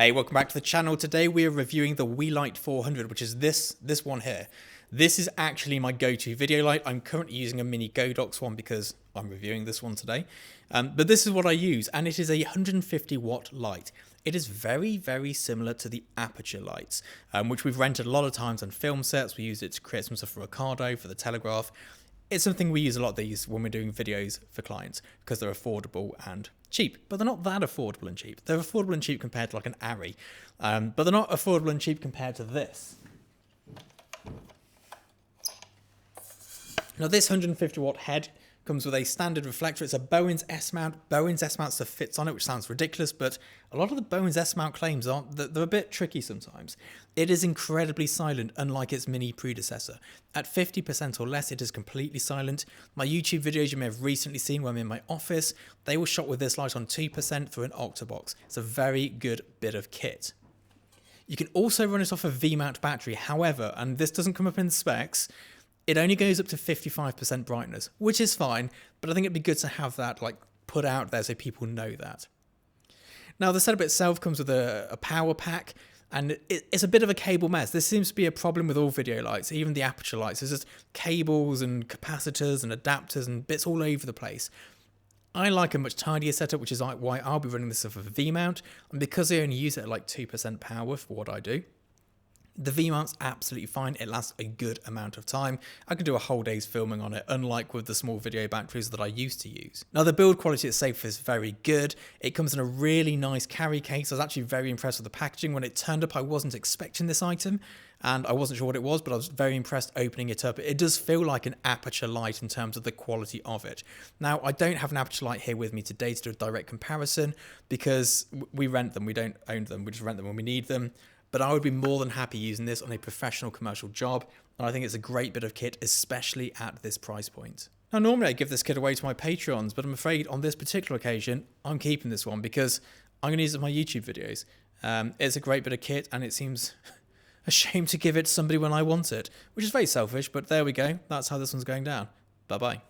Hey, welcome back to the channel. Today we are reviewing the Weeylite 400, which is this one here. This is actually my go-to video light. I'm currently using a mini Godox one because I'm reviewing this one today. But this is what I use, and it is a 150 watt light. It is very, very similar to the Aputure lights, which we've rented a lot of times on film sets. We use it to create some stuff for Ricardo, for the Telegraph. It's something we use a lot of these when we're doing videos for clients because they're affordable and cheap, but they're not that affordable and cheap. They're affordable and cheap compared to like an Arri, but they're not affordable and cheap compared to this. Now this 150 watt head comes with a standard reflector. It's a Bowens S-mount. Bowens S-mount stuff fits on it, which sounds ridiculous, but a lot of the Bowens S-mount claims aren't. They're a bit tricky sometimes. It is incredibly silent, unlike its mini predecessor. At 50% or less, it is completely silent. My YouTube videos you may have recently seen when I'm in my office, they were shot with this light on 2% through an Octabox. It's a very good bit of kit. You can also run it off a V-mount battery. However, and this doesn't come up in the specs, it only goes up to 55% brightness, which is fine, but I think it'd be good to have that like put out there so people know that. Now the setup itself comes with a power pack, and it's a bit of a cable mess. This seems to be a problem with all video lights, even the Aputure lights. There's just cables and capacitors and adapters and bits all over the place. I like a much tidier setup, which is why I'll be running this off of a V-mount, and because I only use it at like 2% power for what I do, the V-mount's absolutely fine. It lasts a good amount of time. I can do a whole day's filming on it, unlike with the small video batteries that I used to use. Now the build quality itself is very good. It comes in a really nice carry case. I was actually very impressed with the packaging. When it turned up, I wasn't expecting this item, and I wasn't sure what it was, but I was very impressed opening it up. It does feel like an Aputure light in terms of the quality of it. Now, I don't have an Aputure light here with me today to do a direct comparison because we rent them. We don't own them. We just rent them when we need them. But I would be more than happy using this on a professional commercial job, and I think it's a great bit of kit, especially at this price point. Now normally I give this kit away to my Patreons, but I'm afraid on this particular occasion, I'm keeping this one because I'm going to use it in my YouTube videos. It's a great bit of kit, and it seems a shame to give it to somebody when I want it, which is very selfish, but there we go. That's how this one's going down. Bye-bye.